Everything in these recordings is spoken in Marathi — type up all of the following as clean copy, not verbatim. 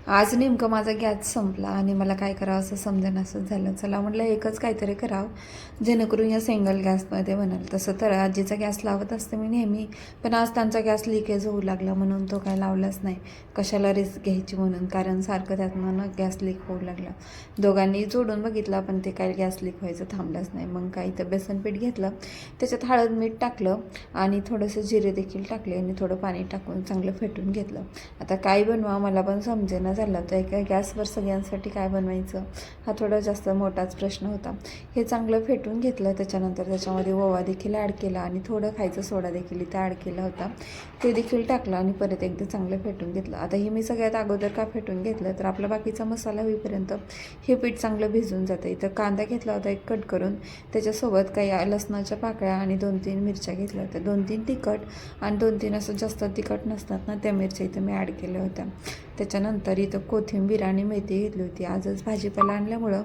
आज नेमकं माझा गॅस संपला आणि मला काय करावं असं समजेनासंच झालं. चला म्हटलं एकच काहीतरी करावं जेणेकरून या सिंगल गॅसमध्ये बनेल. तसं तर आजीचा गॅस लावत असते मी नेहमी, पण आज त्यांचा गॅस लिकेज होऊ लागला म्हणून तो काय लावलाच नाही. कशाला रिस्क घ्यायची म्हणून, कारण सारखं त्यातनं गॅस लीक होऊ लागला. दोघांनी जोडून बघितलं पण ते काय गॅस लीक व्हायचं थांबलंच नाही. मग काही तर बेसन पीठ घेतलं, त्याच्यात हळद मीठ टाकलं आणि थोडंसं जिरे देखील टाकले आणि थोडं पाणी टाकून चांगलं फेटून घेतलं. आता काय बनवा मला पण समजेना झालं. तर एका गॅसवर सगळ्यांसाठी काय बनवायचं हा थोडा जास्त मोठाच प्रश्न होता. हे चांगलं फेटून घेतलं. त्याच्यानंतर त्याच्यामध्ये ओवा देखील ॲड केला आणि थोडं खायचं सोडा देखील इथं ॲड केला होता, ते देखील टाकलं आणि परत एकदा चांगलं फेटून घेतलं. आता हे मी सगळ्यात अगोदर का फेटून घेतलं तर आपला बाकीचा मसाला होईपर्यंत हे पीठ चांगलं भिजून जातं. इथं कांदा घेतला होता एक कट करून, त्याच्यासोबत काही लसणाच्या पाकळ्या आणि 2-3 मिरच्या घेतल्या होत्या. 2-3 तिखट आणि 2-3 असं जास्त तिखट नसतात ना त्या मिरच्या इथं मी ॲड केल्या होत्या. त्याच्यानंतर इथं कोथिंबीर आणि मेथी घेतली होती. आजच भाजीपाला आणल्यामुळं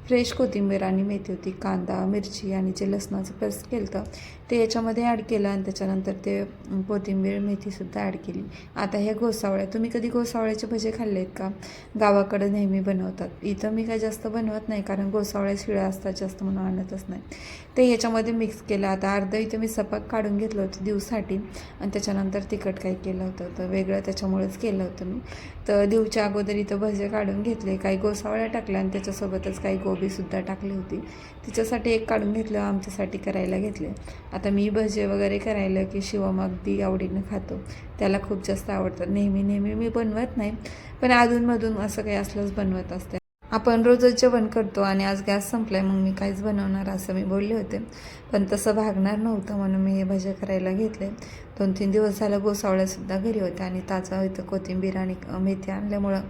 फ्रेश कोथिंबीर आणि मेथी होती. कांदा, मिरची आणि जे लसणाचं पेस्ट केलं होतं ते याच्यामध्ये ॲड केलं आणि त्याच्यानंतर ते कोथिंबीर मेथीसुद्धा ॲड केली. आता हे गोसावळ्या, तुम्ही कधी गोसावळ्याचे भजे खाल्ले आहेत का? गावाकडं नेहमी बनवतात. इथं मी काय जास्त बनवत नाही कारण गोसावळ्या शिळ्या असतात जास्त म्हणून आणतच नाही. ते याच्यामध्ये मिक्स केलं. आता अर्धं इथं मी सपक काढून घेतलं होतं दिवसाठी आणि त्याच्यानंतर तिखट काही केलं होतं तर वेगळं त्याच्यामुळेच केलं होतं मी. तर दिवच्या अगोदर इथं भजे काढून घेतले, काही गोसावळ्या टाकल्या आणि त्याच्यासोबतच काही गोबीसुद्धा टाकली होती. तिच्यासाठी एक काढून घेतलं, आमच्यासाठी करायला घेतले. आता मी भजे वगैरे करायला की शिवम अगदी आवडीनं खातो, त्याला खूप जास्त आवडतात. नेहमी नेहमी मी बनवत नाही, पण अधूनमधून असं काही असलंच बनवत असते. आपण रोजच जेवण करतो आणि आज गॅस संपलाय मग मी काहीच बनवणार असं मी बोलले होते, पण तसं भागणार नव्हतं म्हणून मी हे भजे करायला घेतले. 2-3 दिवस झालं गोसावळ्यासुद्धा घरी होत्या आणि ताजा इथं कोथिंबीर आणि मेथी आणल्यामुळं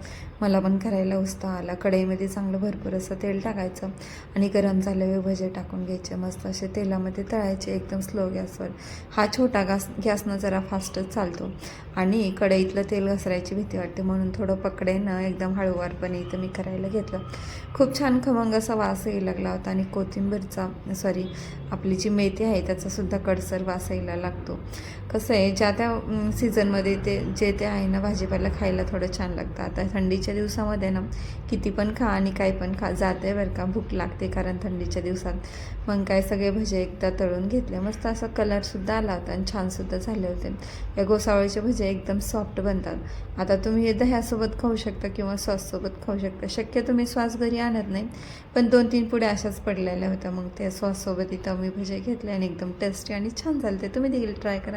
मला पण करायला उत्साह आला. कढईमध्ये चांगलं भरपूर असं तेल टाकायचं आणि गरम झाल्यावर भजे टाकून घ्यायचे. मस्त असे तेलामध्ये तळायचे एकदम स्लो गॅसवर. हा छोटा गॅसनं जरा फास्टच चालतो आणि कढईतलं तेल घसरायची भीती वाटते म्हणून थोडं पकडेनं एकदम हळूवारपणे इथं मी करायला घेतलं. खूप छान खमंग असा वास यायला लागला होता आणि कोथिंबीरचा आपली जी मेथी आहे त्याचासुद्धा कडसर वास यायला लागतो. कसं आहे ज्या त्या सीझनमध्ये जे ते आहे ना भाजीपाला खायला थोडं छान लागतं. आता थंडीच्या दिवसामध्ये ना किती पण खा आणि काही पण खा जाते बरं का, भूक लागते कारण थंडीच्या दिवसात. मग काय सगळे भजे एकदा तळून घेतले. मस्त असा कलरसुद्धा आला होता आणि छानसुद्धा झाले होते. या गोसावळीचे भजे एकदम सॉफ्ट बनतात. आता तुम्ही हे दह्यासोबत खाऊ शकता किंवा सॉससोबत खाऊ शकता. शक्यतो मी सॉस घरी आणत नाही, पण 2-3 पुड्या अशाच पडलेल्या होत्या. मग त्या सॉससोबत इथं मी भजे घेतले आणि एकदम टेस्टी आणि छान झाले ते. तुम्ही देखील ट्राय करा.